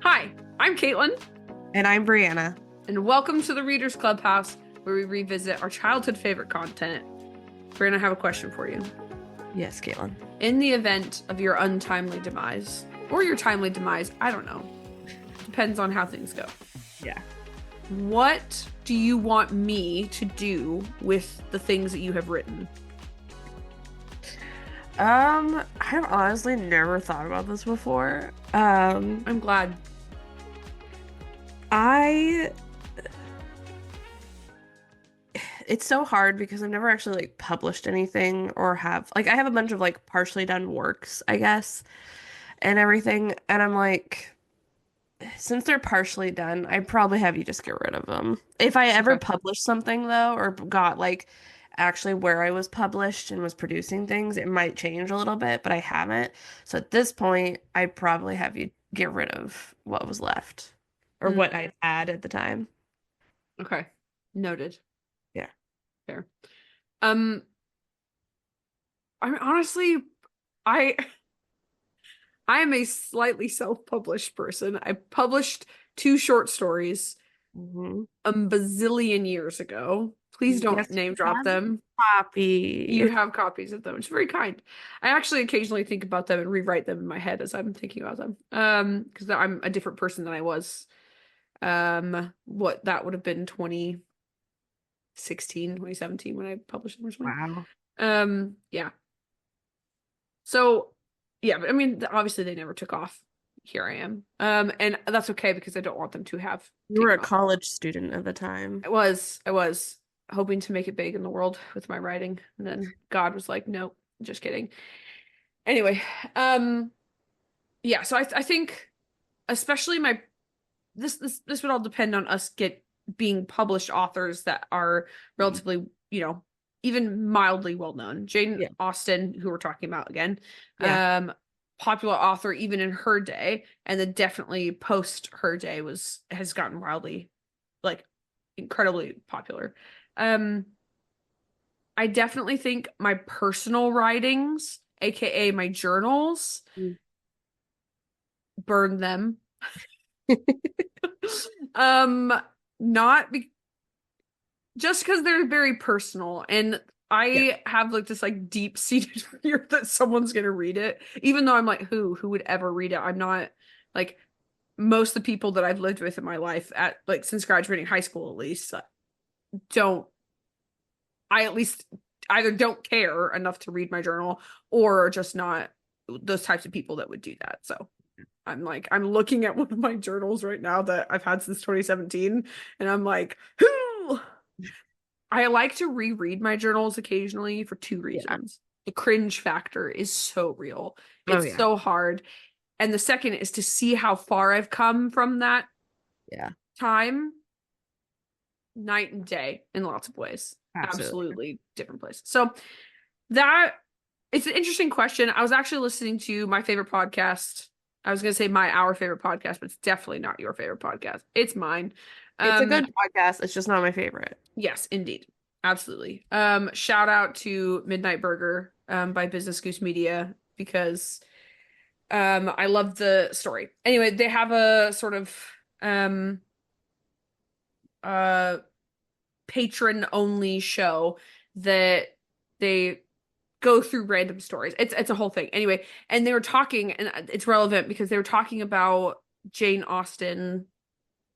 Hi, I'm Kaytlyn, And I'm Brianna. and welcome to the Readers Clubhouse, where we revisit our childhood favorite content. Brianna, I have a question for you. Yes, Caitlin. In the event of your untimely demise, or your timely demise, I don't know. Depends on how things go. Yeah. What do you want me to do with the things that you have written? I've honestly never thought about this before. I'm glad. I it's so hard because I've never actually like published anything or have I have a bunch of like partially done works, I guess, and everything. And I'm like, since they're partially done, I'd probably have you just get rid of them. If I ever Okay. published something though, or got like actually where I was published and was producing things, it might change a little bit, but I haven't. So at this point, I'd probably have you get rid of what was left or Mm, what I had at the time. okay. Noted. Yeah. Fair. Um, I mean, honestly, I I am a slightly self-published person. I published two short stories Hmm. a bazillion years ago. Please don't Yes, name you drop have a them. You copy. have copies of them. It's very kind. I actually occasionally think about them and rewrite them in my head as I'm thinking about them. Because I'm a different person than I was. What that would have been 2016, 2017 when I published them or something. Wow. Yeah. So, yeah, but I mean, obviously they never took off. Here I am. And that's okay because I don't want them to have You were a taken off. college student at the time. I was hoping to make it big in the world with my writing, and then God was like, "Nope, just kidding." Anyway, yeah. So I think, especially this would all depend on us being published authors that are relatively, even mildly well known. Jane Yeah. Austen, who we're talking about again, Yeah. popular author even in her day, and then definitely post her day has gotten wildly, like, incredibly popular. Um, I definitely think my personal writings, aka my journals, Mm. burn them. Um, not be just because they're very personal, and Yeah. I have like this like deep-seated fear that someone's gonna read it, even though I'm like, who would ever read it? I'm not like most of the people that I've lived with in my life at like since graduating high school at least don't I at least either don't care enough to read my journal or just not those types of people that would do that. So I'm looking at one of my journals right now that I've had since 2017, and I'm like, who? I like to reread my journals occasionally for two Yeah. reasons. The cringe factor is so real. Oh It's yeah. so hard. And the second is to see how far I've come from that Yeah. time, night and day in lots of ways. Absolutely. Absolutely different place. So that it's an interesting question. I was actually listening to my favorite podcast. I was gonna say our favorite podcast, but it's definitely not your favorite podcast. It's mine. It's a Um, good podcast. It's just not my favorite. yes, indeed. Absolutely. Shout out to Midnight Burger by Business Goose Media because I love the story. Anyway, they have a sort of um uh patron only show that they go through random stories. It's a whole thing. Anyway, and they were talking, and it's relevant because they were talking about Jane Austen,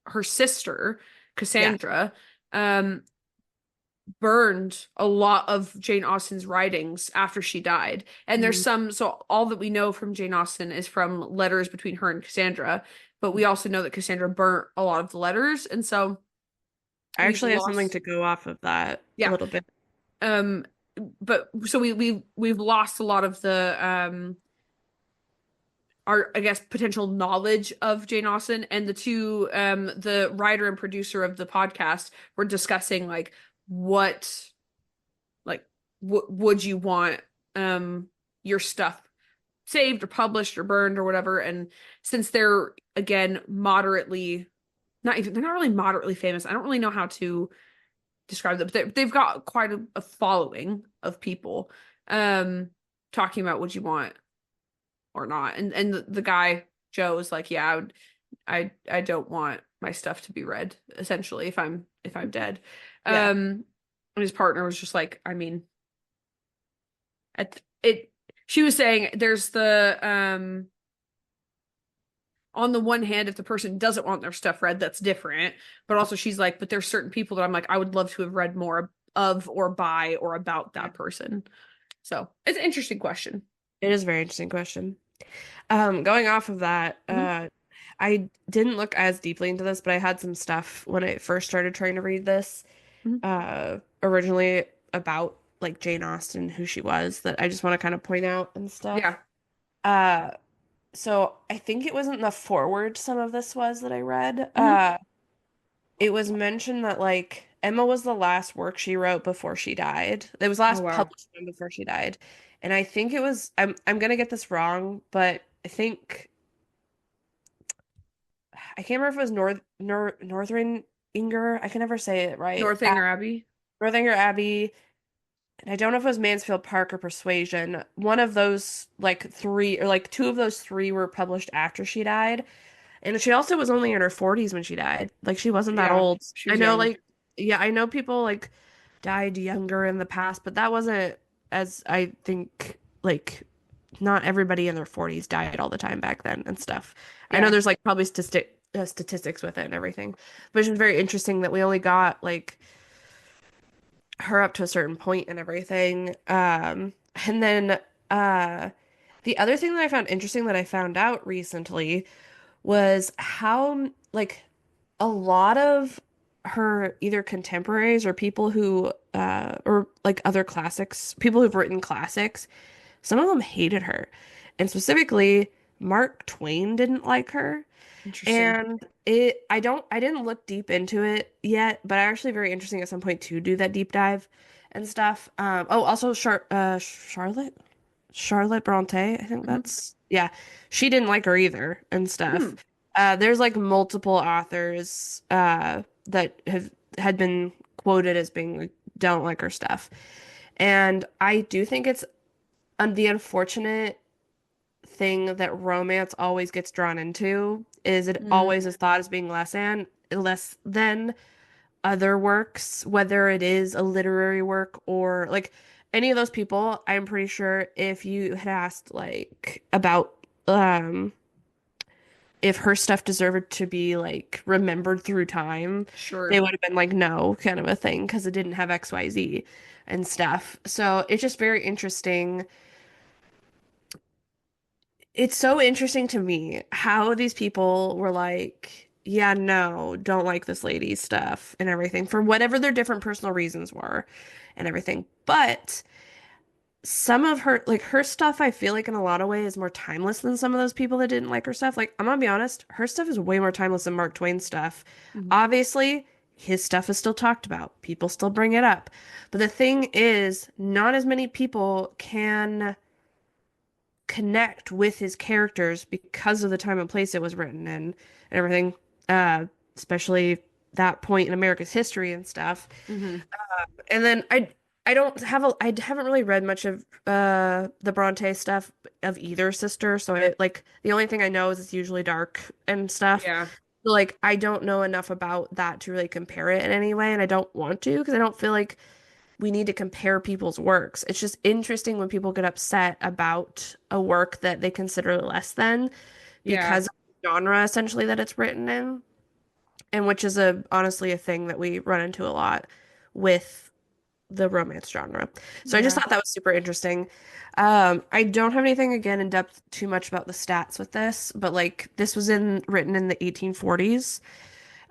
her sister, Yeah. Cassandra, um, burned a lot of Jane Austen's writings after she died. And there's Mhm. so all that we know from Jane Austen is from letters between her and Cassandra, but we also know that Cassandra burnt a lot of the letters, and so I we've actually have something lost, to go off of that a yeah. little bit. Um, but so we've lost a lot of the our I guess potential knowledge of Jane Austen, and the writer and producer of the podcast were discussing like what would you want your stuff saved or published or burned or whatever. And since they're again moderately not even they're not really moderately famous, I don't really know how to describe them, but they've got quite a following of people um talking about would you want or not. And the guy Joe was like, yeah, I don't want my stuff to be read, essentially, if I'm dead. Yeah. And his partner was just like, I mean, it she was saying there's the on the one hand, if the person doesn't want their stuff read, that's different. But also she's like, but there's certain people that I'm like, I would love to have read more of or by or about that person. So it's an interesting question. It is a very interesting question. Going off of that, Mhm. I didn't look as deeply into this, but I had some stuff when I first started trying to read this, Mhm. originally about like Jane Austen, who she was, that I just want to kind of point out and stuff. Yeah. Uh, so I think it was in the foreword some of this was that I read. Hmm. It was mentioned that like Emma was the last work she wrote before she died. It was Oh last wow. published one before she died. And I think it was I'm gonna get this wrong, but I think I can't remember if it was Northern Inger. I can never say it right. Northanger Abbey. Northanger Abbey, and I don't know if it was Mansfield Park or Persuasion. One of those like three or like two of those three were published after she died. And she also was only in her 40s when she died. Like she wasn't that Yeah, old. she I was know young. like yeah, I know people like died younger in the past, but that wasn't as I think like not everybody in their 40s died all the time back then and stuff. I know Yeah. there's like probably statistics with it and everything, but it's just very interesting that we only got like her up to a certain point and everything. And then the other thing that I found interesting that I found out recently was how like a lot of her either contemporaries or people who or like other classics, people who've written classics, some of them hated her. And specifically, Mark Twain didn't like her. Interesting. And I didn't look deep into it yet, but actually very interesting at some point to do that deep dive and stuff. Oh, also Charlotte Bronte, I think Hmm. that's yeah. She didn't like her either and stuff. Hmm. There's like multiple authors that have had been quoted as being like don't like her stuff. And I do think it's the unfortunate thing that romance always gets drawn into is it Mm, always is thought as being less than other works, whether it is a literary work or like any of those people, I'm pretty sure if you had asked like about if her stuff deserved to be like remembered through time, they sure. would have been like no kind of a thing because it didn't have XYZ and stuff. So it's just very interesting. It's so interesting to me how these people were like, yeah, no, don't like this lady's stuff and everything for whatever their different personal reasons were and everything. But some of her, like her stuff, I feel like in a lot of ways is more timeless than some of those people that didn't like her stuff. Like, I'm gonna be honest, her stuff is way more timeless than Mark Twain's stuff. Mhm. Obviously, his stuff is still talked about. People still bring it up. But the thing is, not as many people can connect with his characters because of the time and place it was written in and everything, uh, especially that point in America's history and stuff. Hmm. And then I haven't really read much of the Bronte stuff of either sister, so like the only thing I know is it's usually dark and stuff. Yeah. So, like I don't know enough about that to really compare it in any way, and I don't want to because I don't feel like we need to compare people's works. It's just interesting when people get upset about a work that they consider less than Yeah. because of the genre essentially that it's written in, and which is a honestly a thing that we run into a lot with the romance genre. So I just Yeah. thought that was super interesting. I don't have anything again in depth too much about the stats with this, but like this was in written in the 1840s,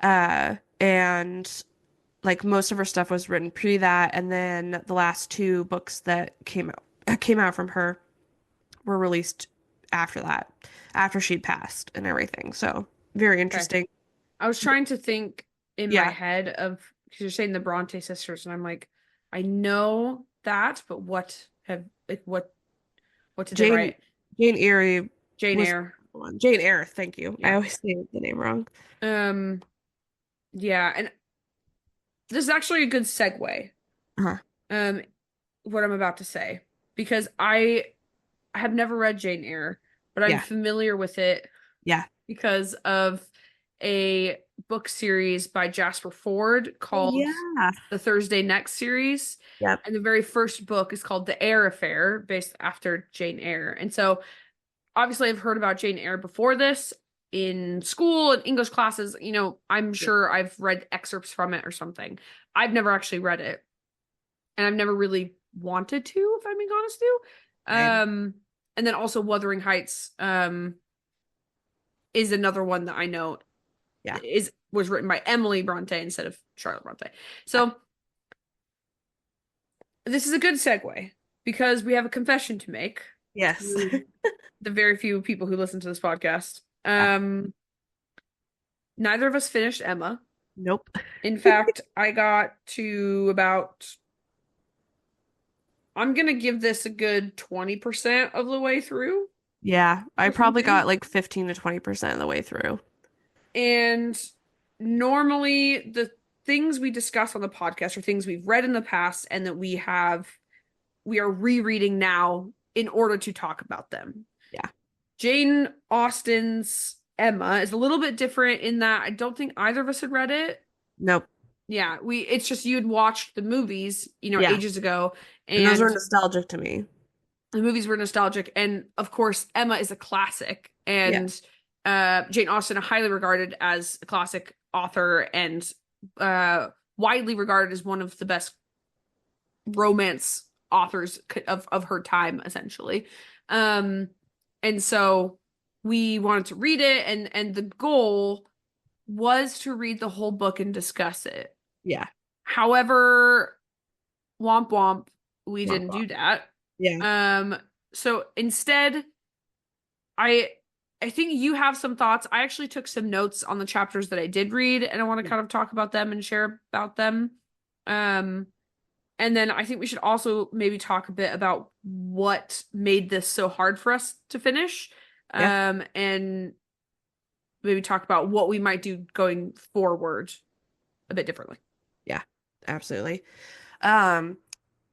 and like most of her stuff was written pre that, and then the last two books that came out from her were released after that, after she'd passed and everything. So very Okay. interesting. I was trying to think in my Yeah, head of because you're saying the Bronte sisters, and I'm like, I know that, but what did they Jane write? Jane Eyre Jane was Eyre. one. Jane Eyre, thank you. I Yeah. always say the name wrong. Um, yeah, and this is actually a good segue. Uh-huh. Um, what I'm about to say because I have never read Jane Eyre, but I'm Yeah, familiar with it yeah. because of a book series by Jasper Ford Oh called yeah. the Thursday Next series. Yep. And the very first book is called The Eyre Affair, based after Jane Eyre. And so obviously I've heard about Jane Eyre before this in school and English classes. I'm Yeah. sure I've read excerpts from it or something. I've never actually read it, and I've never really wanted to, if I'm being honest too. Same. And then also Wuthering Heights is another one that I know Yeah. is was written by Emily Bronte instead of Charlotte Bronte. Yeah. So this is a good segue because we have a confession to make Yes. to the very few people who listen to this podcast. Yeah. Neither of us finished Emma. Nope. In fact, I got to about, I'm gonna give this a good 20% of the way through Yeah. I or probably something. got like 15 to 20% of the way through. And normally the things we discuss on the podcast are things we've read in the past and that we are rereading now in order to talk about them. Yeah. Jane Austen's Emma is a little bit different in that I don't think either of us had read it. Nope. Yeah, it's just you had watched the movies, Yeah. ages ago, And those are and nostalgic to me. the movies were nostalgic. And of course, Emma is a classic, Yeah. and Jane Austen highly regarded as a classic author and uh, widely regarded as one of the best romance authors of her time, essentially. Um, and so we wanted to read it, and the goal was to read the whole book and discuss it. Yeah. However, womp womp, we Womp didn't womp. do that. Yeah. Um, so instead, I I think you have some thoughts. I actually took some notes on the chapters that I did read, and I want to Yeah. kind of talk about them and share about them. Um, and then I think we should also maybe talk a bit about what made this so hard for us to finish. Yeah. And maybe talk about what we might do going forward a bit differently. Yeah. Absolutely. Um,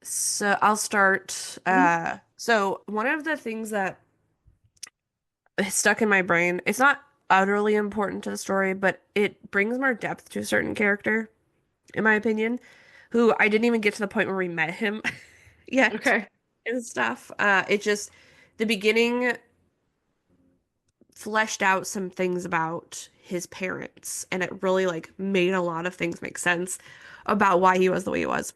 so I'll start. Mhm. So one of the things that is stuck in my brain, it's not utterly important to the story, but it brings more depth to a certain character, in my opinion, who I didn't even get to the point where we met him yet Okay. and stuff. It just the beginning fleshed out some things about his parents, and it really like made a lot of things make sense about why he was the way he was.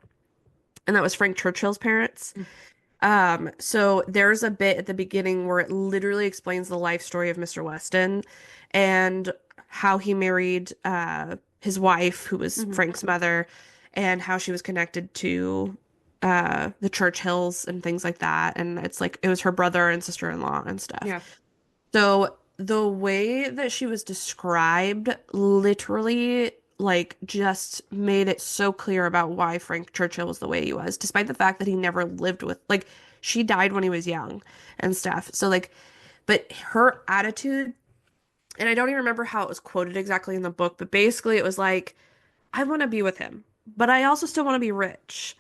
And that was Frank Churchill's parents. So there's a bit at the beginning where it literally explains the life story of Mr. Weston and how he married his wife, who was Mhm. Frank's mother, and how she was connected to the Churchills and things like that. And it's like it was her brother and sister-in-law and stuff. Yeah. So the way that she was described literally like just made it so clear about why Frank Churchill was the way he was, despite the fact that he never lived with like she died when he was young and stuff. So like but her attitude, and I don't even remember how it was quoted exactly in the book, but basically it was like, I want to be with him, but I also still want to be rich.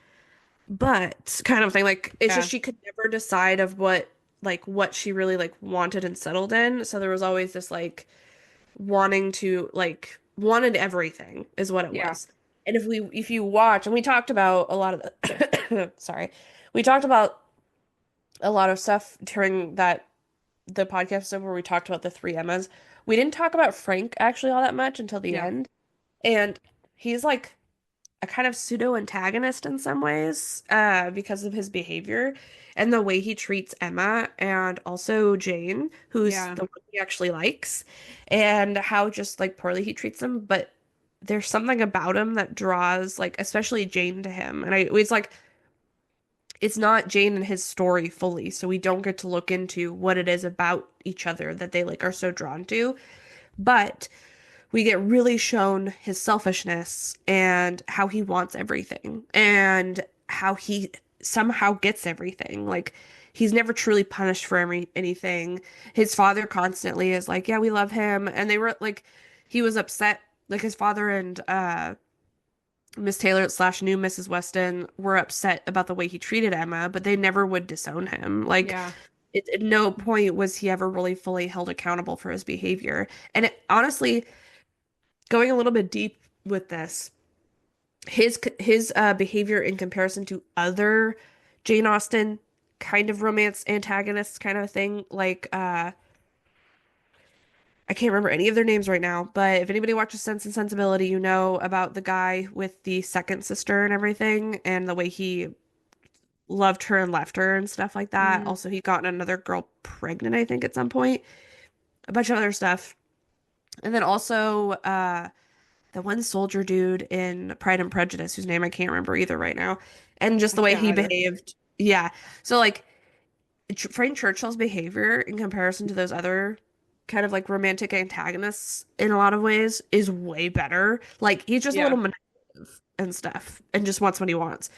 But kind of thing. Like it's just Yeah. she could never decide of what she really like wanted and settled in. So there was always this like wanting to like wanted everything is what it Yeah. was. And if you watch and we talked about a lot of the sorry. We talked about a lot of stuff during the podcast episode where we talked about the three Emmas. We didn't talk about Frank actually all that much until the Yeah. end. And he's like a kind of pseudo antagonist in some ways, because of his behavior and the way he treats Emma and also Jane, who's Yeah. the one he actually likes, and how just like poorly he treats them. But there's something about him that draws like especially Jane to him. And it's like it's not Jane and his story fully, so we don't get to look into what it is about each other that they like are so drawn to. But we get really shown his selfishness and how he wants everything and how he somehow gets everything. Like he's never truly punished for anything. His father constantly is like, "Yeah, we love him." And they were like he was upset like his father and Miss Taylor slash new Mrs. Weston were upset about the way he treated Emma, but they never would disown him. Like Yeah. at no point was he ever really fully held accountable for his behavior. And it honestly going a little bit deep with this, his behavior in comparison to other Jane Austen kind of romance antagonists kind of a thing, like I can't remember any of their names right now, but if anybody watches Sense and Sensibility, you know about the guy with the second sister and everything, and the way he loved her and left her and stuff like that. Mm, Also, he got another girl pregnant, I think, at some point. A bunch of other stuff. And then also the one soldier dude in Pride and Prejudice, whose name I can't remember either right now. And just I the way can't he either. behaved. Yeah. So like Frank Churchill's behavior in comparison to those other kind of like romantic antagonists in a lot of ways is way better. Like he's just a little Yeah. manipulative and stuff and just wants what he wants.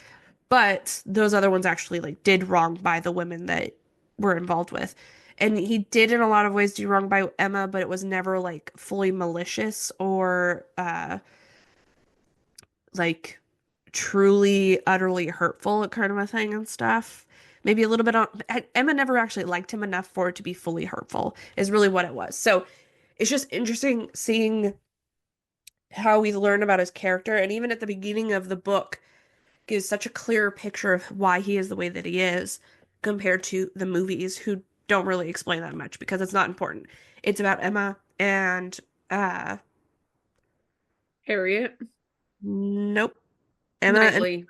But those other ones actually like did wrong by the women that were involved with. And he did in a lot of ways do wrong by Emma, but it was never like fully malicious or like truly utterly hurtful kind of a thing and stuff. Maybe a little bit on Emma never actually liked him enough for it to be fully hurtful is really what it was. So it's just interesting seeing how we learn about his character, and even at the beginning of the book gives such a clear picture of why he is the way that he is compared to the movies, who don't really explain that much because it's not important. It's about Emma and uh Harriet. nope. Emma Knightley.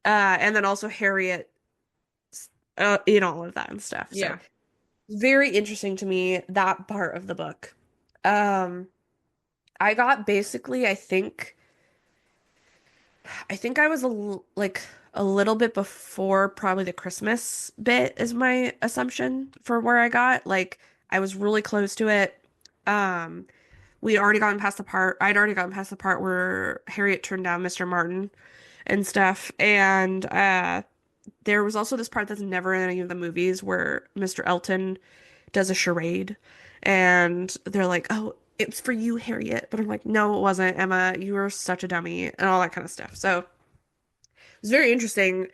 and then also Harriet in all of that and stuff. So Yeah. very interesting to me that part of the book. Um I got basically I think I was like a little bit before probably the Christmas bit is my assumption for where I got. Like I was really close to it. Um, I'd already gotten past the part where Harriet turned down Mr. Martin and stuff. And there was also this part that's never in any of the movies where Mr. Elton does a charade and they're like, "Oh, it's for you, Harriet." But I'm like, "No, it wasn't, Emma. You were such a dummy," and all that kind of stuff. So it's very interesting,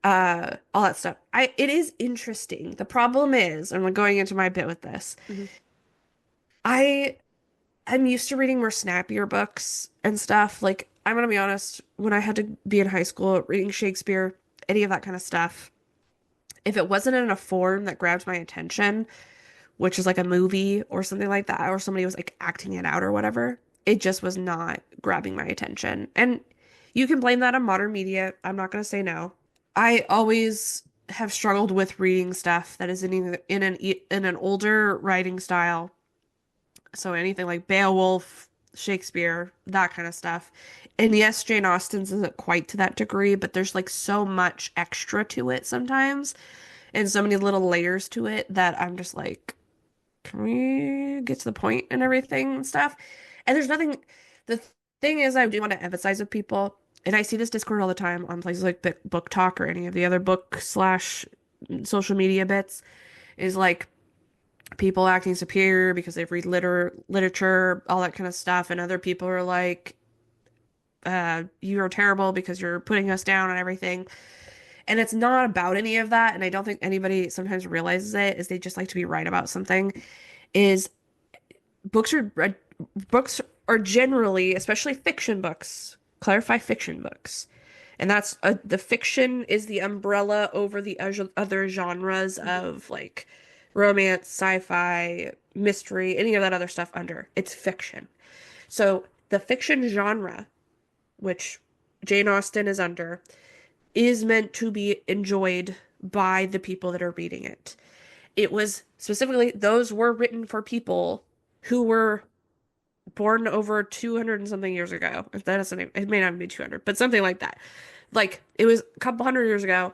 all that stuff. It is interesting. The problem is, and I'm going into my bit with this, Mhm. I I'm used to reading more snappier books and stuff. Like, I'm gonna be honest, when I had to be in high school, reading Shakespeare, any of that kind of stuff, if it wasn't in a form that grabbed my attention, which is like a movie or something like that, or somebody was like acting it out or whatever, it just was not grabbing my attention. And you can blame that on modern media. I'm not gonna say no. I always have struggled with reading stuff that is in an older writing style. So anything like Beowulf, Shakespeare, that kind of stuff. And yes, Jane Austen's isn't quite to that degree, but there's like so much extra to it sometimes and so many little layers to it that I'm just like, can we get to the point and everything and stuff? And there's nothing, the thing is, I do want to emphasize with people, and I see this Discord all the time on places like Book Talk or any of the other book slash social media bits, is like people acting superior because they've read literature, all that kind of stuff, and other people are like, you are terrible because you're putting us down and everything. And it's not about any of that, and I don't think anybody sometimes realizes it, is they just like to be right about something. Is books are read, books are generally, especially fiction books, clarify fiction books. And that's the fiction is the umbrella over the other genres Mhm. of like romance, sci-fi, mystery, any of that other stuff under. It's fiction. So the fiction genre, which Jane Austen is under, is meant to be enjoyed by the people that are reading it. It was specifically, those were written for people who were born over 200 and something years ago. If that isn't, it may not be 200, but something like that. Like it was a couple hundred years ago.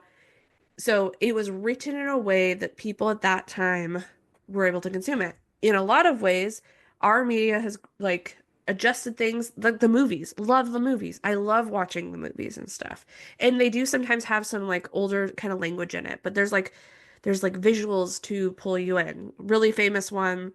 So it was written in a way that people at that time were able to consume it. In a lot of ways, our media has like adjusted things, like the movies. Love the movies. I love watching the movies and stuff. And they do sometimes have some like older kind of language in it, but there's like visuals to pull you in. Really famous one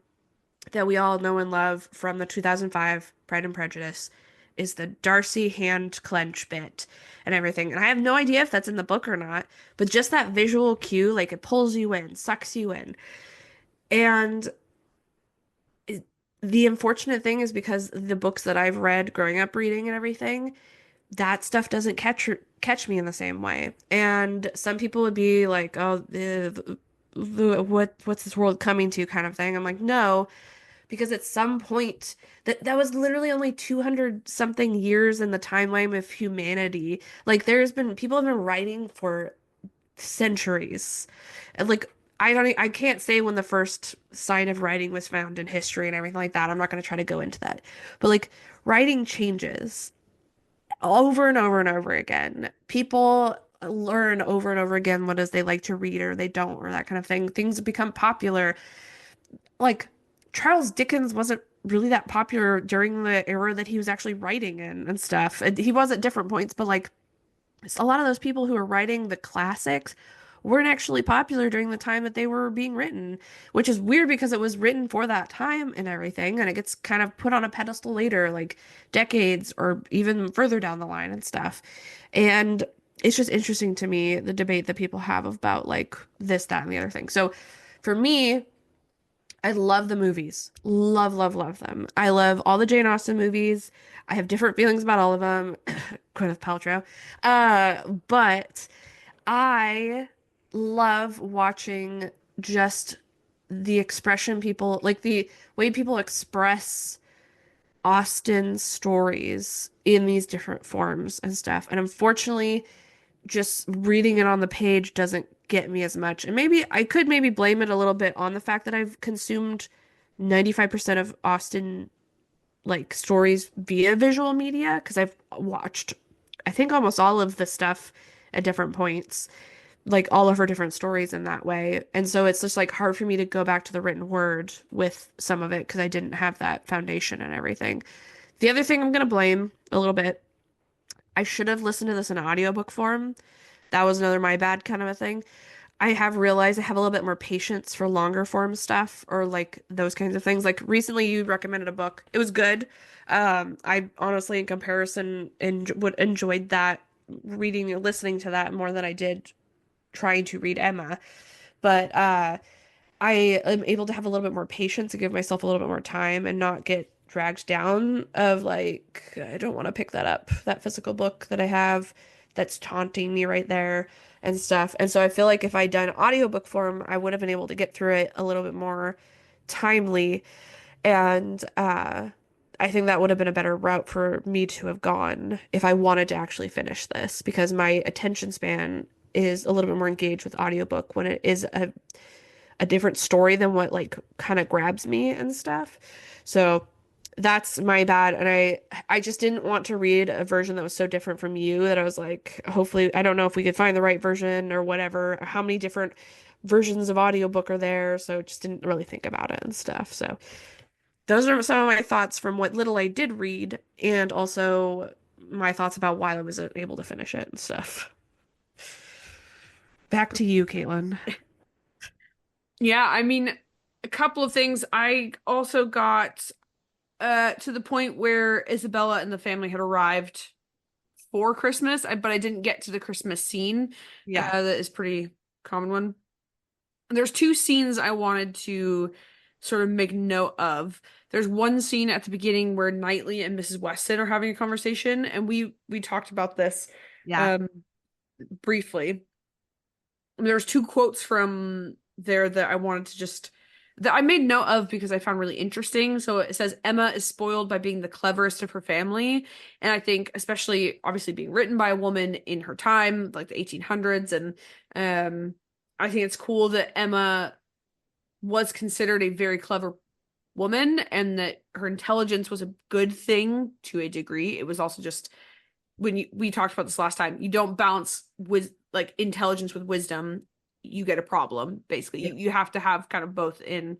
that we all know and love from the 2005 Pride and Prejudice is the Darcy hand clench bit and everything. And I have no idea if that's in the book or not, but just that visual cue, like it pulls you in, sucks you in. And the unfortunate thing is because the books that I've read growing up reading and everything, that stuff doesn't catch me in the same way. And some people would be like, "Oh, what's this world coming to?" kind of thing. I'm like, no, because at some point that was literally only 200 something years in the timeline of humanity. Like there's been people have been writing for centuries. And like I can't say when the first sign of writing was found in history and everything like that. I'm not going to try to go into that. But like writing changes over and over and over again. People learn over and over again what is they like to read or they don't or that kind of thing. Things become popular. Like Charles Dickens wasn't really that popular during the era that he was actually writing in and stuff. And he was at different points, but like a lot of those people who are writing the classics weren't actually popular during the time that they were being written, which is weird because it was written for that time and everything, and it gets kind of put on a pedestal later, like decades or even further down the line and stuff. And it's just interesting to me, the debate that people have about like this, that, and the other thing. So for me, I love the movies. Love, love, love them. I love all the Jane Austen movies. I have different feelings about all of them. Gwyneth Paltrow. But I love watching just the expression people, like the way people express Austen's stories in these different forms and stuff. And unfortunately, just reading it on the page doesn't get me as much. And maybe I could maybe blame it a little bit on the fact that I've consumed 95% of Austen like stories via visual media because I've watched I think almost all of the stuff at different points, like all of her different stories in that way. And so it's just like hard for me to go back to the written word with some of it because I didn't have that foundation and everything. The other thing I'm gonna blame a little bit, I should have listened to this in audiobook form. That was another my bad kind of a thing. I have realized I have a little bit more patience for longer form stuff or like those kinds of things. Like recently you recommended a book. It was good. I honestly in comparison would enjoyed that reading and listening to that more than I did trying to read Emma. But I am able to have a little bit more patience and give myself a little bit more time and not get dragged down of like I don't want to pick that up, that physical book that I have that's taunting me right there and stuff. And so I feel like if I'd done audiobook form, I would have been able to get through it a little bit more timely. And I think that would have been a better route for me to have gone if I wanted to actually finish this because my attention span is a little bit more engaged with audiobook when it is a different story than what like kind of grabs me and stuff. So that's my bad. And I just didn't want to read a version that was so different from you that I was like, hopefully, I don't know if we could find the right version or whatever, how many different versions of audiobook are there. So just didn't really think about it and stuff. So those are some of my thoughts from what little I did read and also my thoughts about why I wasn't able to finish it and stuff. Back to you, Caitlin. Yeah, I mean, a couple of things. I also got to the point where Isabella and the family had arrived for Christmas, but I didn't get to the Christmas scene. Yeah. That is pretty common one. There's two scenes I wanted to sort of make note of. There's one scene at the beginning where Knightley and Mrs. Weston are having a conversation, and we talked about this Yeah. um briefly. There's two quotes from there that I wanted to just that I made note of because I found really interesting. So it says Emma is spoiled by being the cleverest of her family. And I think especially obviously being written by a woman in her time, like the 1800s, and I think it's cool that Emma was considered a very clever woman and that her intelligence was a good thing to a degree. It was also just we talked about this last time, you don't balance with like intelligence with wisdom, you get a problem. Basically, Yeah. you have to have kind of both in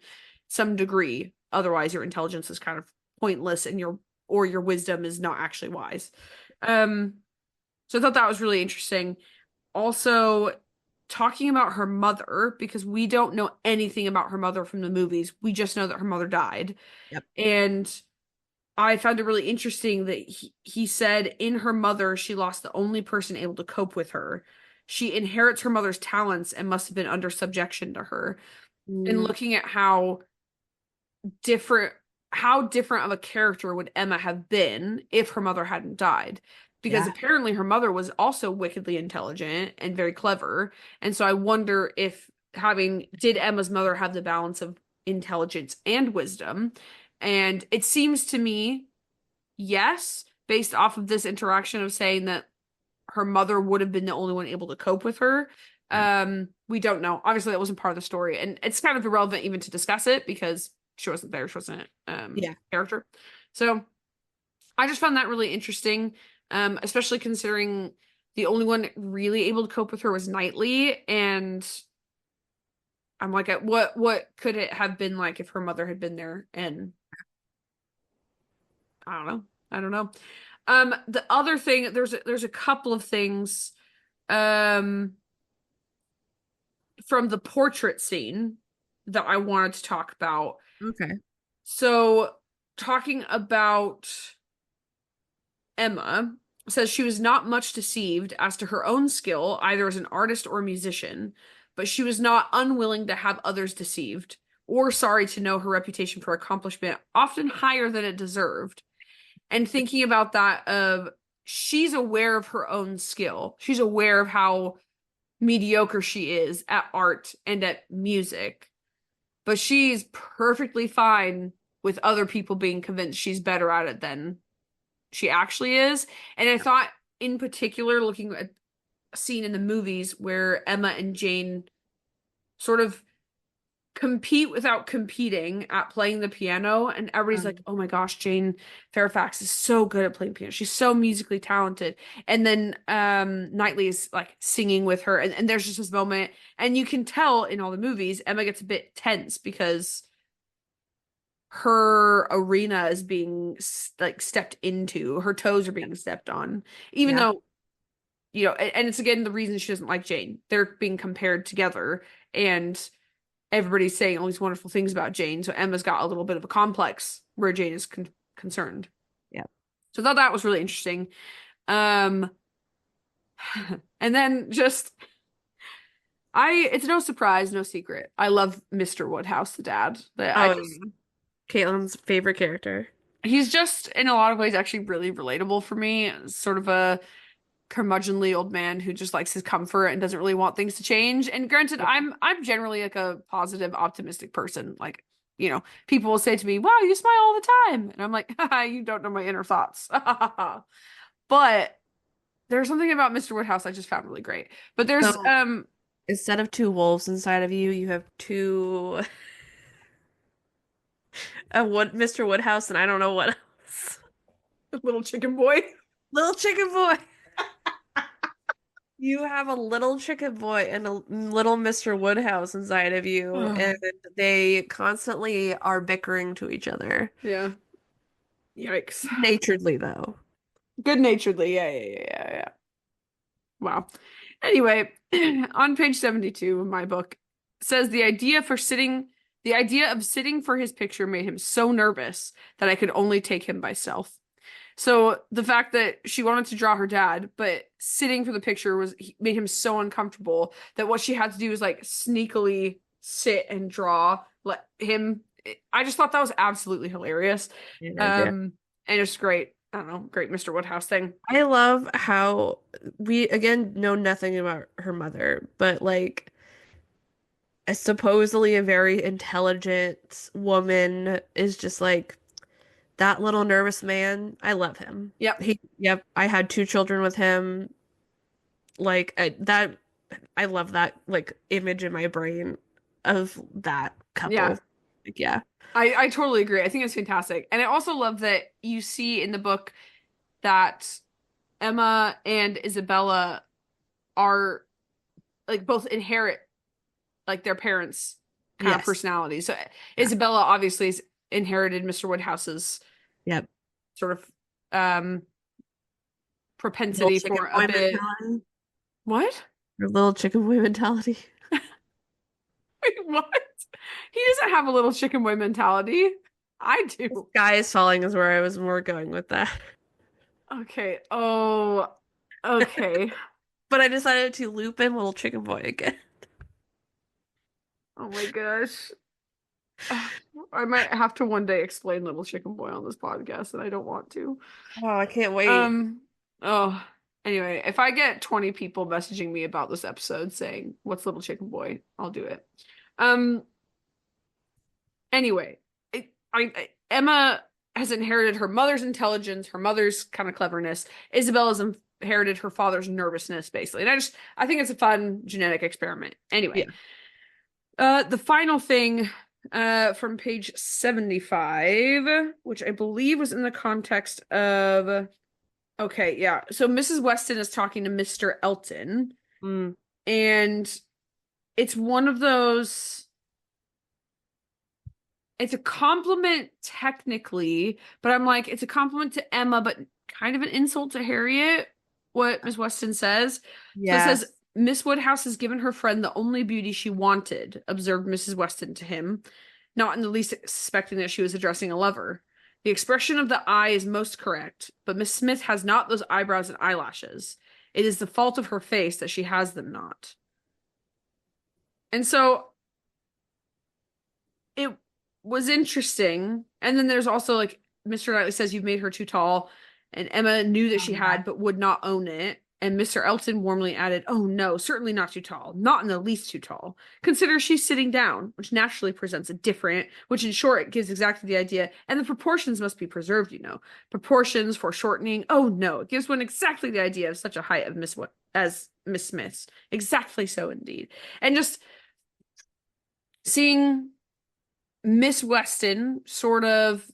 some degree. Otherwise, your intelligence is kind of pointless, and your wisdom is not actually wise. Um, so I thought that was really interesting. Also, talking about her mother because we don't know anything about her mother from the movies. We just know that her mother died, Yep. and I found it really interesting that he said in her mother, she lost the only person able to cope with her. She inherits her mother's talents and must have been under subjection to her. And Mm, looking at how different how different of a character would Emma have been if her mother hadn't died? Because Yeah. apparently her mother was also wickedly intelligent and very clever. And so I wonder if did Emma's mother have the balance of intelligence and wisdom? And it seems to me, yes, based off of this interaction of saying that her mother would have been the only one able to cope with her. Yeah. We don't know. Obviously, that wasn't part of the story, and it's kind of irrelevant even to discuss it because she wasn't there. She wasn't Yeah. character. So I just found that really interesting, especially considering the only one really able to cope with her was Knightley, and I'm like, what could it have been like if her mother had been there? And I don't know. I don't know. The other thing, there's a couple of things. Um, from the portrait scene that I wanted to talk about. Okay. So, talking about Emma says she was not much deceived as to her own skill, either as an artist or musician, but she was not unwilling to have others deceived or sorry to know her reputation for accomplishment often higher than it deserved. And thinking about that of she's aware of her own skill. She's aware of how mediocre she is at art and at music, but she's perfectly fine with other people being convinced she's better at it than she actually is. And I thought, in particular, looking at a scene in the movies where Emma and Jane sort of compete without competing at playing the piano, and everybody's like, oh my gosh, Jane Fairfax is so good at playing piano, she's so musically talented. And then Knightley is like singing with her, and there's just this moment, and you can tell in all the movies Emma gets a bit tense because her arena is being like stepped into, her toes are being stepped on, even Yeah. though, and it's again the reason she doesn't like Jane. They're being compared together, and everybody's saying all these wonderful things about Jane. So Emma's got a little bit of a complex where Jane is concerned. Yeah. So I thought that was really interesting. Um, and then just it's no surprise, no secret. I love Mr. Woodhouse, the dad. That I Oh, just yeah. Caitlin's favorite character. he's just in a lot of ways actually really relatable for me. Sort of a curmudgeonly old man who just likes his comfort and doesn't really want things to change. And granted, Yeah. I'm generally like a positive, optimistic person. Like, people will say to me, "Wow, you smile all the time," and I'm like, "Haha, you don't know my inner thoughts." But there's something about Mr. Woodhouse I just found really great. But there's So instead of two wolves inside of you, you have two Mr. Woodhouse and I don't know what else. little chicken boy. Little chicken boy. You have a little chicken boy and a little Mr. Woodhouse inside of you, and they constantly are bickering to each other. Yeah. Yikes. Naturedly, though. Good naturedly. Yeah, yeah, yeah, yeah, yeah. Wow. Anyway, on page 72 of my book says the idea of sitting for his picture made him so nervous that I could only take him by stealth. So the fact that she wanted to draw her dad, but sitting for the picture made him so uncomfortable that what she had to do was like sneakily sit and draw let him. I just thought that was absolutely hilarious. Yeah. And it's great. I don't know, great Mr. Woodhouse thing. I love how we again know nothing about her mother, but like supposedly a very intelligent woman is just like that little nervous man. I love him. Yep. Yep, I had two children with him. Like that, I love that like image in my brain of that Yeah. couple. Like, yeah. I totally agree. I think it's fantastic. And I also love that you see in the book that Emma and Isabella are like both inherit like their parents' kind of Yes. personality. So Yeah. Isabella obviously has inherited Mr. Woodhouse's Yep. sort of um Little propensity chicken for a boy bit. mentality. What? Or little chicken boy mentality. Wait, what? He doesn't have a little chicken boy mentality. I do. Sky is falling is where I was more going with that. Okay. Oh, okay. But I decided to loop in little chicken boy again. Oh my gosh. I might have to one day explain Little Chicken Boy on this podcast, and I don't want to. Oh, I can't wait. Um, oh, anyway, if I get 20 people messaging me about this episode saying, "What's Little Chicken Boy?" I'll do it. Um, anyway, Emma has inherited her mother's intelligence, her mother's kind of cleverness. Isabel has inherited her father's nervousness, basically. And I think it's a fun genetic experiment. Yeah. Anyway, the final thing from page 75, which I believe was in the context of, okay, yeah. So Mrs. Weston is talking to Mr. Elton, Mm, and it's one of those, it's a compliment technically, but I'm like, it's a compliment to Emma, but kind of an insult to Harriet, what Miss Weston says. So it says, yes. Miss Woodhouse has given her friend the only beauty she wanted, observed Mrs. Weston to him, not in the least suspecting that she was addressing a lover. The expression of the eye is most correct, but Miss Smith has not those eyebrows and eyelashes. It is the fault of her face that she has them not. And so it was interesting. And then there's also like Mr. Knightley says you've made her too tall, and Emma knew that Oh, she yeah. had but would not own it. And Mr. Elton warmly added, "Oh no, certainly not too tall, not in the least too tall. Consider she's sitting down, which naturally presents a different, which in short gives exactly the idea, and the proportions must be preserved, you know. Proportions, foreshortening. Oh no, it gives one exactly the idea of such a height of as Miss Smith's. Exactly so indeed." And just seeing Miss Weston sort of,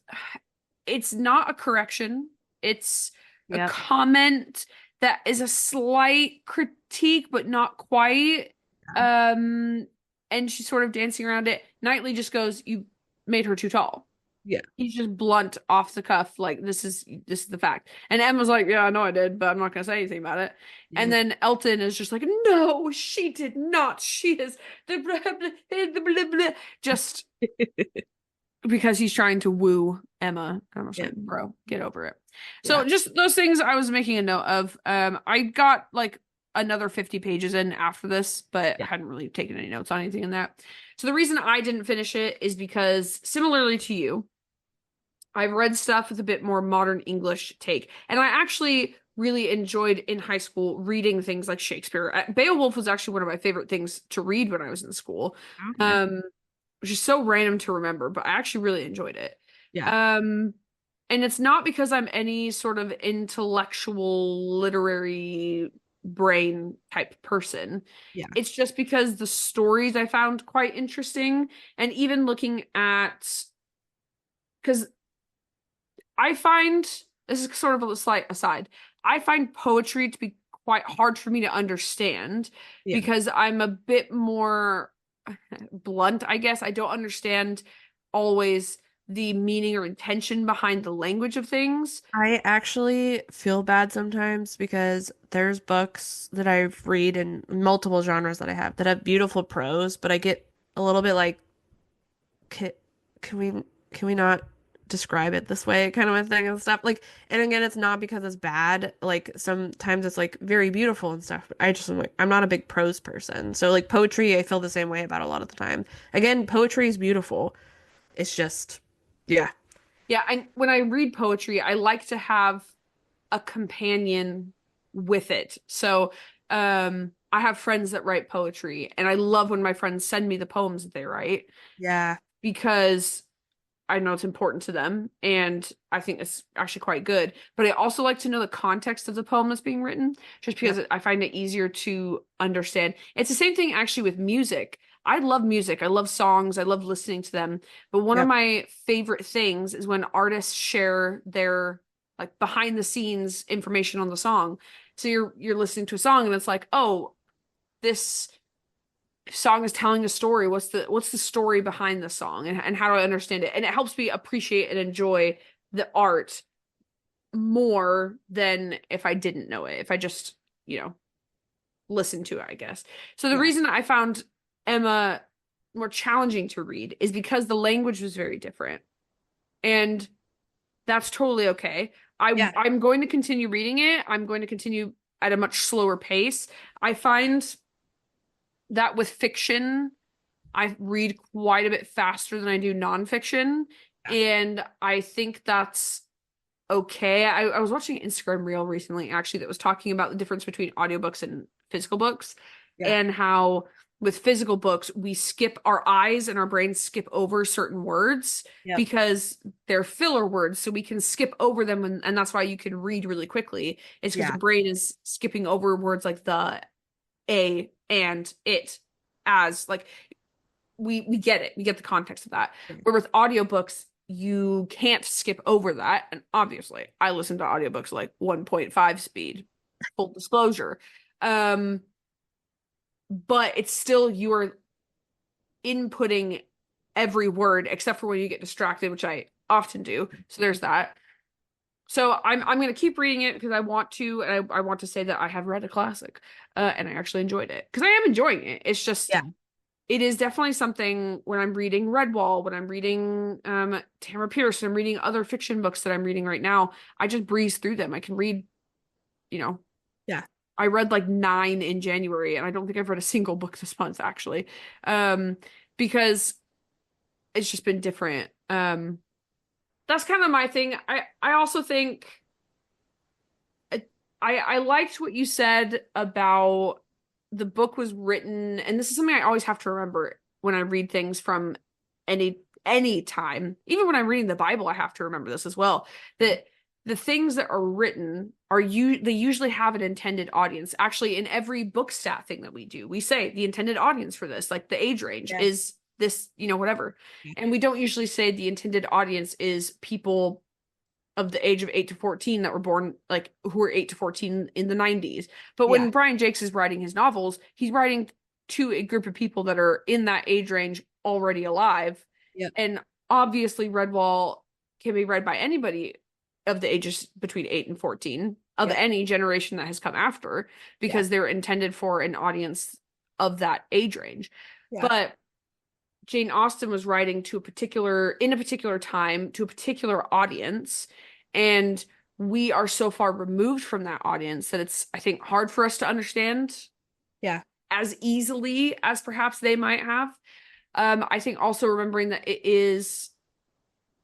it's not a correction, it's a Yep. comment that is a slight critique, but not quite. Um, and she's sort of dancing around it. Knightley just goes, "You made her too tall." Yeah. He's just blunt off the cuff, like this is the fact. And Emma's like, "Yeah, I know I did, but I'm not gonna say anything about it." And Yeah. then Elton is just like, "No, she did not. She is the blah, blah, blah, blah, blah." Just because he's trying to woo Emma. I'm just Yeah. like, bro, get over it. So Yeah. just those things I was making a note of. I got like another 50 pages in after this, but I Yeah. hadn't really taken any notes on anything in that. So the reason I didn't finish it is because similarly to you, I've read stuff with a bit more modern English take. And I actually really enjoyed in high school reading things like Shakespeare. Beowulf was actually one of my favorite things to read when I was in school. Okay. Um, which is so random to remember, but I actually really enjoyed it. Yeah. Um, and it's not because I'm any sort of intellectual literary brain type person. Yeah. It's just because the stories I found quite interesting, and even looking at, because I find, this is sort of a slight aside, I find poetry to be quite hard for me to understand Yeah. because I'm a bit more blunt, I guess. I don't understand always the meaning or intention behind the language of things. I actually feel bad sometimes because there's books that I read in multiple genres that I have that have beautiful prose, but I get a little bit like, can, can we can we not describe it this way kind of a thing and stuff. Like, and again, it's not because it's bad. Like sometimes it's like very beautiful and stuff. But I just am like, I'm not a big prose person. So like poetry, I feel the same way about a lot of the time. Again, poetry is beautiful. It's just, yeah. Yeah, when I read poetry, I like to have a companion with it. So, I have friends that write poetry, and I love when my friends send me the poems that they write Yeah. because I know it's important to them, and I think it's actually quite good. But I also like to know the context of the poem that's being written, just because Yep. I find it easier to understand. It's the same thing actually with music. I love music. I love songs. I love listening to them. But one of Yep. my favorite things is when artists share their like behind the scenes information on the song. So you're listening to a song and it's like, "Oh, this song is telling a story. What's the story behind the song, and how do I understand it?" And it helps me appreciate and enjoy the art more than if I didn't know it, if I just, you know, listened to it, I guess. So the Yeah. reason I found Emma more challenging to read is because the language was very different. And that's totally okay. Yeah. I'm going to continue reading it. I'm going to continue at a much slower pace. I find that with fiction, I read quite a bit faster than I do nonfiction, Yeah. and I think that's okay. I was watching an Instagram reel recently actually that was talking about the difference between audiobooks and physical books, Yeah. and how with physical books we skip our eyes and our brains skip over certain words Yep. because they're filler words, so we can skip over them, and that's why you can read really quickly. It's because Yeah. your brain is skipping over words like the, a, and it, as like we get it. We get the context of that. Where with audiobooks, you can't skip over that. And obviously, I listen to audiobooks like 1.5 speed, full disclosure. Um, but it's still you're inputting every word except for when you get distracted, which I often do. So there's that. So I'm gonna keep reading it because I want to, and I want to say that I have read a classic, and I actually enjoyed it because I am enjoying it. It's just Yeah. it is definitely something when I'm reading Redwall, when I'm reading Tamara Pierce, and I'm reading other fiction books that I'm reading right now, I just breeze through them. I can read, you know, Yeah. I read like 9 in January, and I don't think I've read a single book this month actually. Um, because it's just been different. That's kind of my thing. I also think I liked what you said about the book was written, and this is something I always have to remember when I read things from any time. Even when I'm reading the Bible, I have to remember this as well. That the things that are written are they usually have an intended audience. Actually, in every book stat thing that we do, we say the intended audience for this, like the age range Yeah. is this, whatever. And we don't usually say the intended audience is people of the age of 8 to 14 that were born like who were 8 to 14 in the 90s. But Yeah. when Brian Jakes is writing his novels, he's writing to a group of people that are in that age range already alive. Yep. And obviously Redwall can be read by anybody of the ages between 8 and 14 of Yep. any generation that has come after Yeah. because they're intended for an audience of that age range. Yeah. But Jane Austen was writing to in a particular time to a particular audience, and we are so far removed from that audience that it's, I think, hard for us to understand Yeah. as easily as perhaps they might have. I think also remembering that it is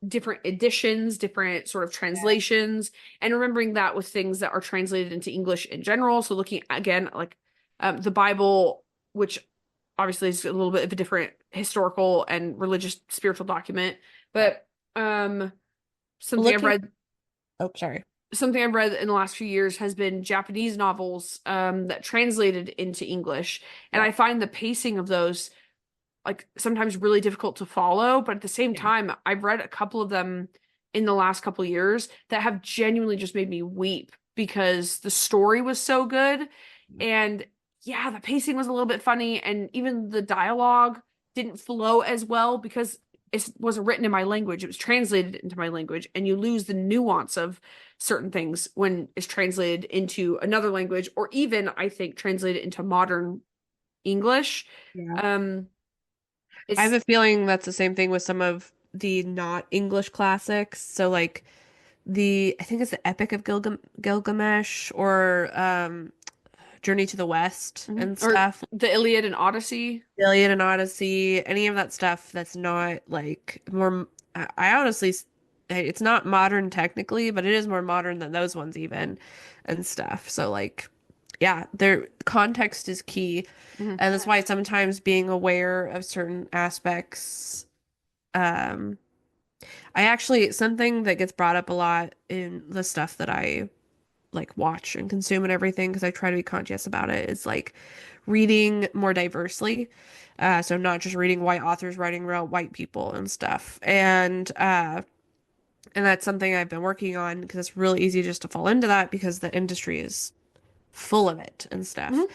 different editions, different sort of Yeah. translations, and remembering that with things that are translated into English in general. So looking again, like the Bible, which obviously is a little bit of a different historical and religious spiritual document, Yeah. but um something I've Looking. read Oh, sorry. something I've read in the last few years has been Japanese novels that translated into English, and Yeah. I find the pacing of those like sometimes really difficult to follow, but at the same Yeah. time, I've read a couple of them in the last couple of years that have genuinely just made me weep because the story was so good. And yeah, the pacing was a little bit funny, and even the dialogue didn't flow as well because it wasn't written in my language. It was translated into my language, and you lose the nuance of certain things when it's translated into another language, or even, I think, translated into modern English. Yeah. Um, I have it's a feeling that's the same thing with some of the not English classics. So like I think it's the Epic of Gilgamesh or Journey to the West Mhm. and Or stuff. the Iliad and Odyssey. Iliad and Odyssey, any of that stuff that's not like more. I honestly, it's not modern technically, but it is more modern than those ones even, and stuff. So like, yeah, their context is key, Mhm. and that's why sometimes being aware of certain aspects. Um, I actually something that gets brought up a lot in the stuff that I like watch and consume and everything because I try to be conscious about it is like reading more diversely. So not just reading white authors writing about white people and stuff. And that's something I've been working on because it's really easy just to fall into that because the industry is full of it and stuff. Mhm.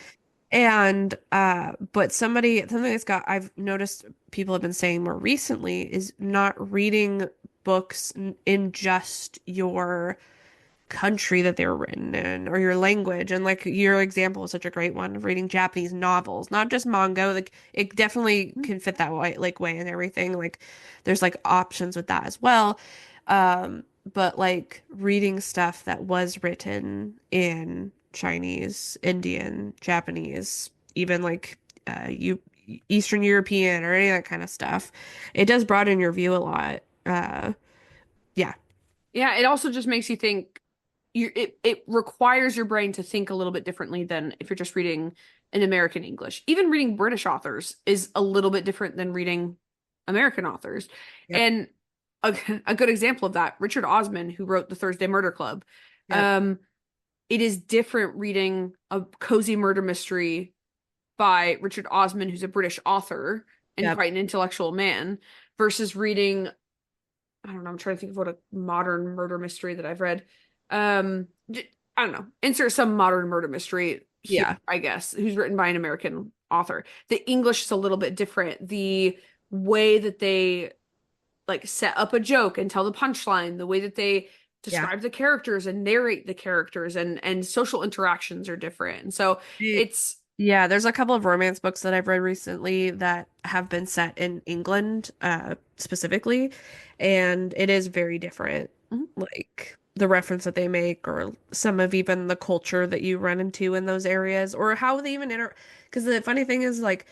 And but something that's got I've noticed people have been saying more recently is not reading books in just your country that they were written in or your language. And like your example is such a great one of reading Japanese novels, not just manga. Like it definitely Mhm. can fit that way and everything. Like there's like options with that as well. But like reading stuff that was written in Chinese, Indian, Japanese, even like you Eastern European or any of that kind of stuff. It does broaden your view a lot. Yeah. Yeah, it also just makes you think it requires your brain to think a little bit differently than if you're just reading in American English. Even reading British authors is a little bit different than reading American authors. Yep. And a, a good example of that, Richard Osman, who wrote The Thursday Murder Club. Yep. Um, it is different reading a cozy murder mystery by Richard Osman, who's a British author and Yep. quite an intellectual man, versus reading, I don't know, I'm trying to think of what a modern murder mystery that I've read. I don't know. Insert some modern murder mystery here, Yeah. I guess, who's written by an American author. The English is a little bit different. The way that they like set up a joke and tell the punchline, the way that they Yeah. describe the characters and narrate the characters and social interactions are different. And so it's Yeah, there's a couple of romance books that I've read recently that have been set in England, specifically, and it is very different. mhm, Like the reference that they make, or some of even the culture that you run into in those areas, or how they even Because the funny thing is, like,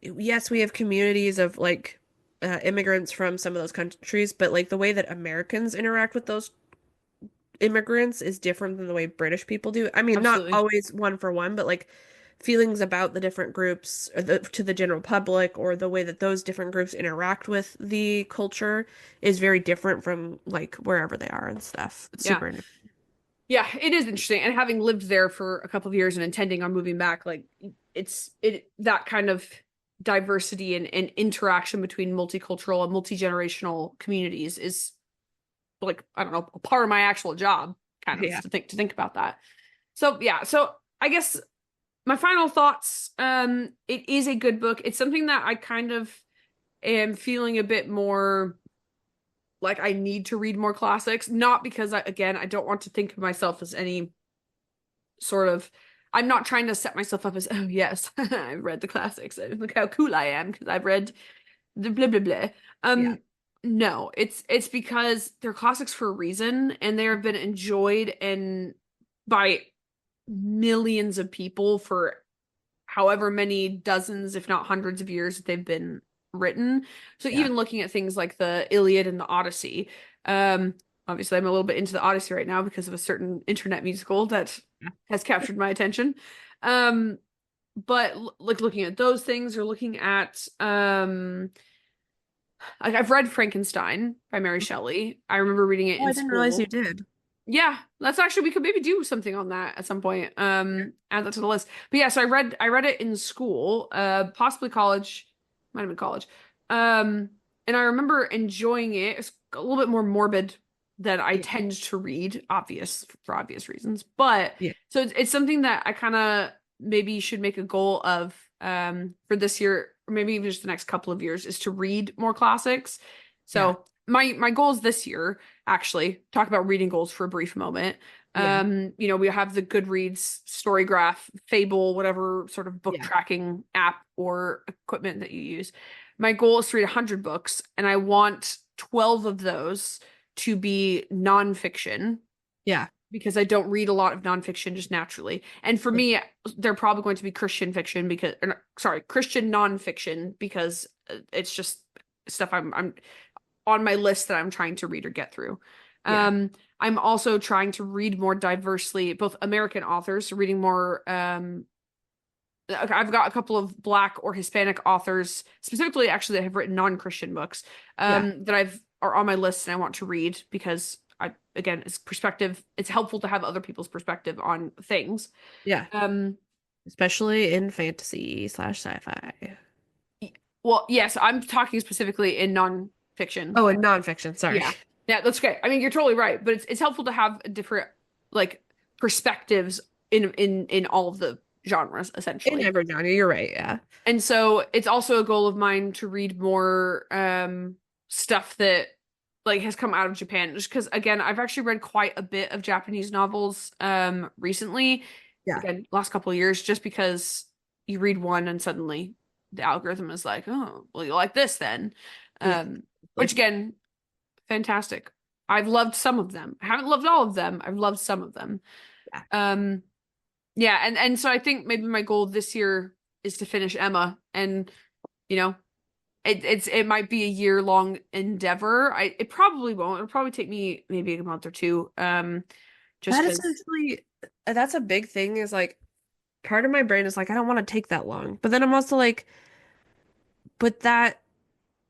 yes, we have communities of like immigrants from some of those countries, but like the way that Americans interact with those immigrants is different than the way British people do. I mean, not absolutely. always one for one, but like feelings about the different groups or to the general public or the way that those different groups interact with the culture is very different from like wherever they are and stuff. It's Yeah. super interesting. Yeah, it is interesting. And having lived there for a couple of years and intending on moving back, like it that kind of diversity and interaction between multicultural and multi-generational communities is like, I don't know, a part of my actual job, kind of Yeah. to think about that. So yeah, so I guess my final thoughts, it is a good book. It's something that I kind of am feeling a bit more like I need to read more classics, not because again, I don't want to think of myself as any sort of, I'm not trying to set myself up as, oh yes, I've read the classics. Look how cool I am because I've read the blah blah blah. Yeah. Um, no, it's because they're classics for a reason and they have been enjoyed and by millions of people for however many dozens, if not hundreds of years that they've been written. So Yeah. even looking at things like the Iliad and the Odyssey, obviously I'm a little bit into the Odyssey right now because of a certain internet musical that has captured my attention. Um, but like looking at those things or looking at like I've read Frankenstein by Mary Shelley. I remember reading it Oh, in I didn't realize you school. did. Yeah, that's actually we could maybe do something on that at some point. Add that to the list. But yeah, so I read it in school, possibly college, might have been college. And I remember enjoying it. It's a little bit more morbid than I Yeah. tend to read, obvious for obvious reasons. But Yeah. so it's something that I kind of maybe should make a goal of for this year, or maybe even just the next couple of years, is to read more classics. Yeah. So my goals this year actually talk about reading goals for a brief moment. Yeah. You know, we have the Goodreads, Storygraph, Fable, whatever sort of book Yeah. tracking app or equipment that you use. My goal is to read 100 books, and I want 12 of those to be nonfiction Yeah. because I don't read a lot of nonfiction just naturally. And for me, they're probably going to be Christian fiction because, or, sorry, Christian nonfiction because it's just stuff I'm on my list that I'm trying to read or get through. Yeah. I'm also trying to read more diversely, both American authors, so reading more. I've got a couple of Black or Hispanic authors, specifically actually that have written non-Christian books, Yeah. that I've are on my list and I want to read because I again, it's perspective. It's helpful to have other people's perspective on things. Yeah. Um, Especially in fantasy slash sci-fi. well, yes, I'm talking specifically in non-fiction. Oh, and nonfiction. Sorry. Yeah. Yeah, that's okay. I mean, you're totally right, but it's helpful to have different like perspectives in all of the genres In essentially. every genre, you're right. Yeah. And so it's also a goal of mine to read more stuff that like has come out of Japan just because again, I've actually read quite a bit of Japanese novels recently. Yeah. Again, last couple of years just because you read one and suddenly the algorithm is like, "Oh, well you like this then." Yeah. Which Like, again, fantastic. I've loved some of them. I haven't loved all of them. I've loved some of them. yeah. Um, yeah, and so I think maybe my goal this year is to finish Emma, and you know, it might be a year-long endeavor. It probably won't. It'll probably take me maybe a month or two. Just That is because, actually that's a big thing is like part of my brain is like I don't want to take that long. But then I'm also like, but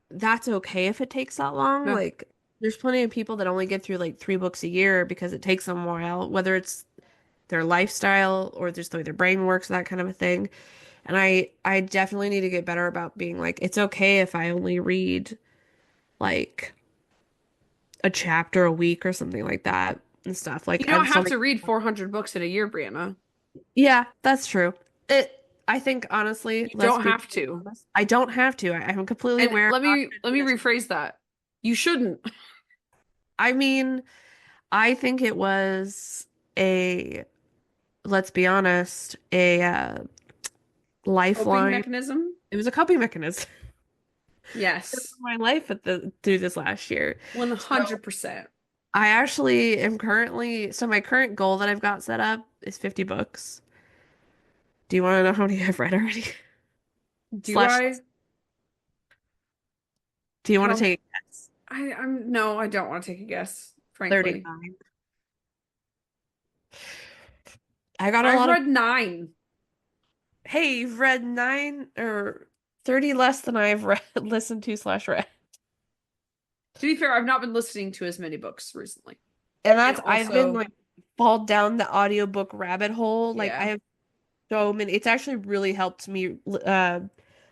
that's okay if it takes that long. yeah. Like there's plenty of people that only get through like 3 books a year because it takes them a while, whether it's their lifestyle or just the way their brain works, that kind of a thing. And I definitely need to get better about being like, it's okay if I only read like a chapter a week or something like that and stuff. You Like don't I'm have something to read 400 books in a year, Brianna. Yeah, that's true. I think honestly, You let's don't be have to. honest. I don't have to. I'm completely And aware I'm not gonna let do me this. rephrase that. You shouldn't. I mean, I think it was a, let's be honest, a Coping lifeline. mechanism? It was a coping mechanism for Yes. my life at the through this last year. So 100%. I actually am currently, so my current goal that I've got set up is 50 books. Do you want to know how many I've read already? Do Slash, I? do you want to How? take a guess? I'm no, I don't want to take a guess, frankly. 39. I got a I've lot of, read 9. hey, you've read 9 or 30 less than I've read, listened to slash read. To be fair, I've not been listening to as many books recently. And And I've been also, like, fall down the audiobook rabbit hole. Like, I yeah. have so many, it's actually really helped me,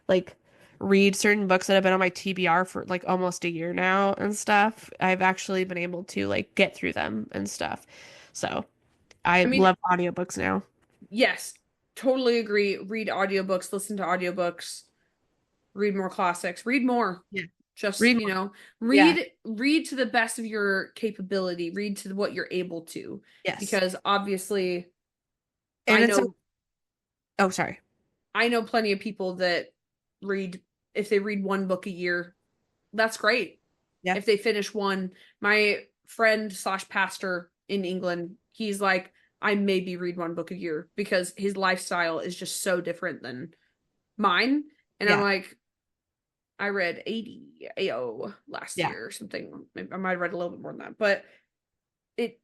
like, read certain books that have been on my TBR for like almost a year now and stuff. I've actually been able to like get through them and stuff. So I I mean, love audiobooks now. yes, totally agree. Read audiobooks, listen to audiobooks, read more classics, read more. Yeah. Just, Read more. Yeah. read to the best of your capability, read to what you're able to. Yes. Because obviously And I it's a, know oh, sorry. I know plenty of people that read if they read one book a year, that's great. Yeah. If they finish one, my friend slash pastor in England, he's like, I maybe read one book a year because his lifestyle is just so different than mine. And I'm Yeah. like, I read 80 AO last Yeah. year or something. I might have read a little bit more than that. But it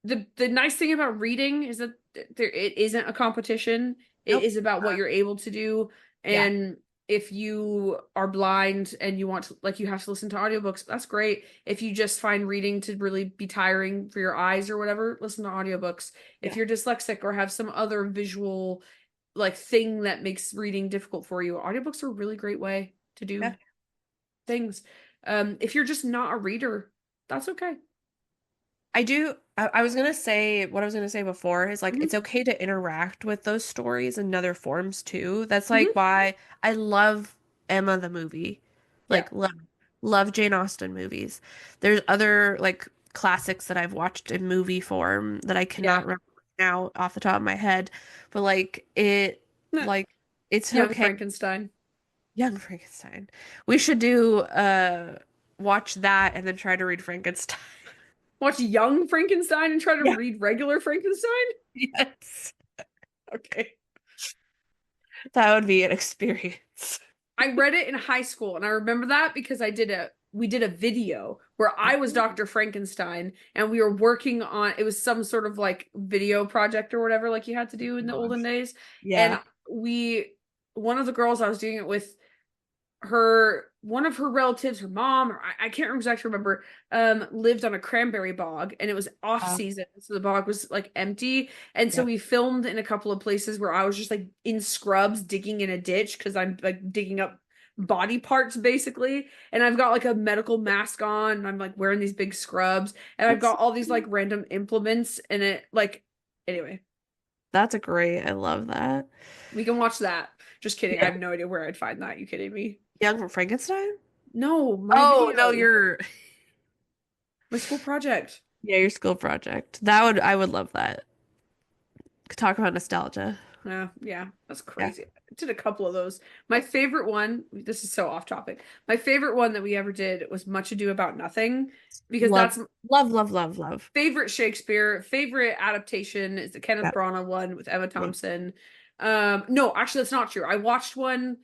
the nice thing about reading is that it isn't a competition. It Nope. is about what you're able to do. Yeah. And if you are blind and you want to like you have to listen to audiobooks, that's great. If you just find reading to really be tiring for your eyes or whatever, listen to audiobooks. If Yeah. you're dyslexic or have some other visual like thing that makes reading difficult for you, audiobooks are a really great way to Yeah. do things. If you're just not a reader, that's okay. I do. I was gonna say what I was gonna say before is like it's Hmm. okay to interact with those stories in other forms too. That's like Hmm. why I love Emma the movie. Yeah. Like love Jane Austen movies. There's other like classics that I've watched in movie form that I Yeah. cannot remember now off the top of my head. But like it's Young okay. Frankenstein. Young Frankenstein. We should do watch that and then try to read Frankenstein. Watch Young Frankenstein and try to Yeah. read regular Frankenstein? Yes. Okay. That would be an experience. I read it in high school and I remember that because we did a video where I was Dr. Frankenstein and we were working on it was some sort of like video project or whatever like you had to do in the olden Gosh. days. And Yeah. we one of the girls I was doing it with her one of her relatives, her mom, or I can't exactly remember, lived on a cranberry bog and it was off Uh, season, so the bog was like empty. And so yeah. we filmed in a couple of places where I was just like in scrubs digging in a ditch because I'm like digging up body parts basically. And I've got like a medical mask on, and I'm like wearing these big scrubs, and I've That's got all these like random implements, and it like anyway, that's a great. I love that. we can watch that. Just kidding. I Yeah. have no idea where I'd find that. You kidding me? Young Frankenstein? No, my Oh, no, video. you're My school project. yeah, your school project. That would I would love that. Talk about nostalgia. Yeah, yeah, that's Yeah. crazy. I did a couple of those. My favorite one, this is so off topic. My favorite one that we ever did was Much Ado About Nothing because Love, that's love, love, love, love. favorite Shakespeare, favorite adaptation is the Kenneth Yeah. Branagh one with Emma Yeah. Thompson. No, actually that's not true. I watched one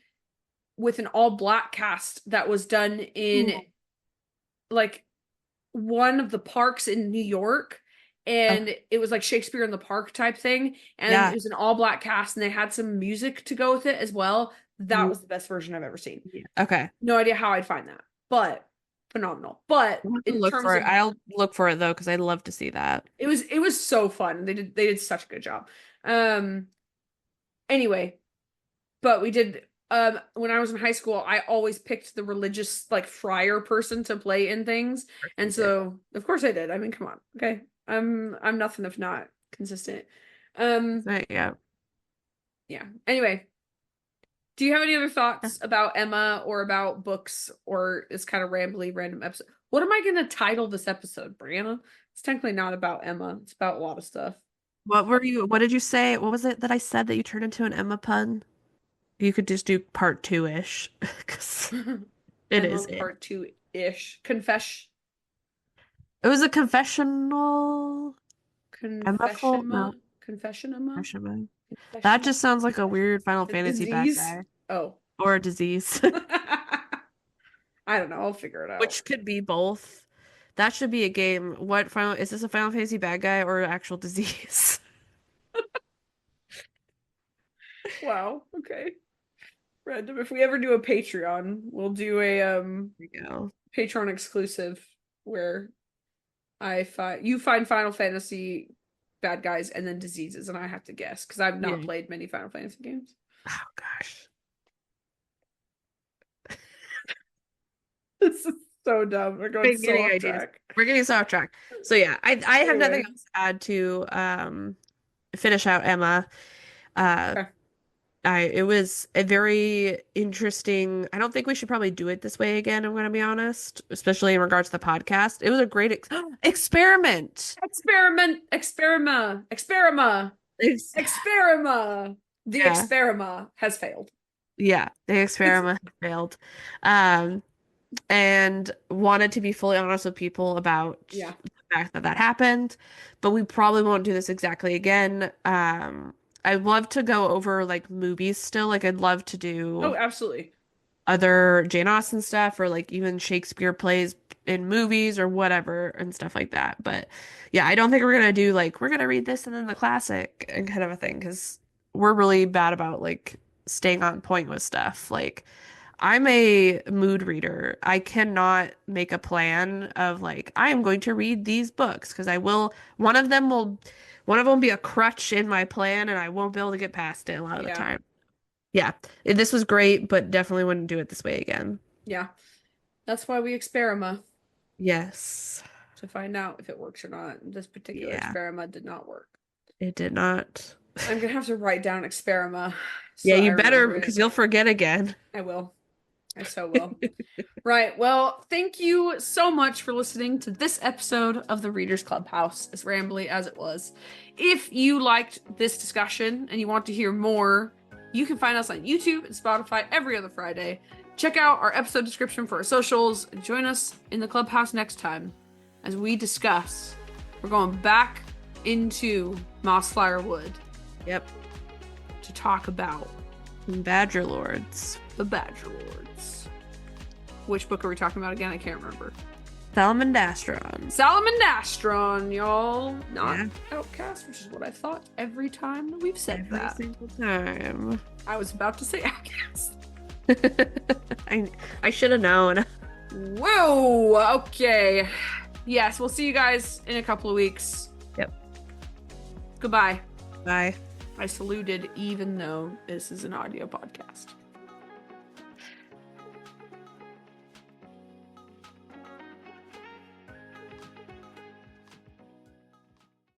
with an all black cast that was done in Ooh. like one of the parks in New York. Oh, And it was like Shakespeare in the Park type thing. And it yeah. was an all black cast and they had some music to go with it as well. That Ooh, was the best version I've ever seen. yeah. Okay. No idea how I'd find that, but phenomenal. But I'll have to in look terms for it. of I'll look for it though, because I'd love to see that. it was so fun. They did such a good job. Um anyway, but we did when I was in high school, I always picked the religious like friar person to play in things. And You did. so of course I did. I mean, come on. Okay. I'm nothing if not consistent. Um So, yeah. yeah. Anyway, do you have any other Yeah. thoughts about Emma or about books or this kind of rambly random episode? What am I going to title this episode, Brianna? It's technically not about Emma. It's about a lot of stuff. What did you say? What was it that I said that you turned into an Emma pun? You could just do part two-ish, because it Emma is it. part two-ish. Confess It was a confessional. Emma full? No. confessionma confessionama Confessional. That confessional just sounds like a weird Final a Fantasy bad disease. guy Oh. or a disease, I don't know. I'll figure it out. which could be both. That should be a game. What final is this, a Final Fantasy bad guy or an actual disease? Wow. Okay. Random. If we ever do a Patreon, we'll do a There you go. Patreon exclusive where you find Final Fantasy bad guys and then diseases, and I have to guess because I've not Yeah. played many Final Fantasy games. Oh gosh. This is so dumb. We're going Been so getting off ideas. track. We're getting so off track. So yeah, I have nothing Anyway, else to add to finish out Emma. Uh okay. it was a very interesting. I don't think we should probably do it this way again, I'm gonna be honest, especially in regards to the podcast. It was a great experiment. Experima. It's- Experima. The yeah. experima has failed. Yeah, the experiment had failed. Um and wanted to be fully honest with people about Yeah. the fact that that happened, but we probably won't do this exactly again. I'd love to go over like movies still. Like I'd love to Oh, do absolutely. other Jane Austen stuff or like even Shakespeare plays in movies or whatever and stuff like that. But yeah, I don't think we're gonna do like we're gonna read this and then the classic and kind of a thing because we're really bad about like staying on point with stuff. Like I'm a mood reader. I cannot make a plan of like I am going to read these books because I will one of them will be a crutch in my plan and I won't be able to get past it a lot of the Yeah. time. Yeah. This was great, but definitely wouldn't do it this way again. Yeah. That's why we experima Yes. to find out if it works or not. This particular Yeah. experiment did not work. It did not. I'm gonna have to write down experima Yeah, so I you better remember because it. you'll forget again. I will. I so will. Right. Well, thank you so much for listening to this episode of the Readers Clubhouse, as rambly as it was. If you liked this discussion and you want to hear more, you can find us on YouTube and Spotify every other Friday. Check out our episode description for our socials and join us in the clubhouse next time as we discuss. We're going back into Mossflower Wood Yep. to talk about Badger Lords. the Badger Lords. Which book are we talking about again? I can't remember. Salamandastron. Salamandastron, y'all. Not Yeah. Outcast, which is what I thought every time that we've said Every that. single time. I was about to say Outcast. I should have known. Whoa, okay. Yes, we'll see you guys in a couple of weeks. Yep. Goodbye. Bye. I saluted even though this is an audio podcast.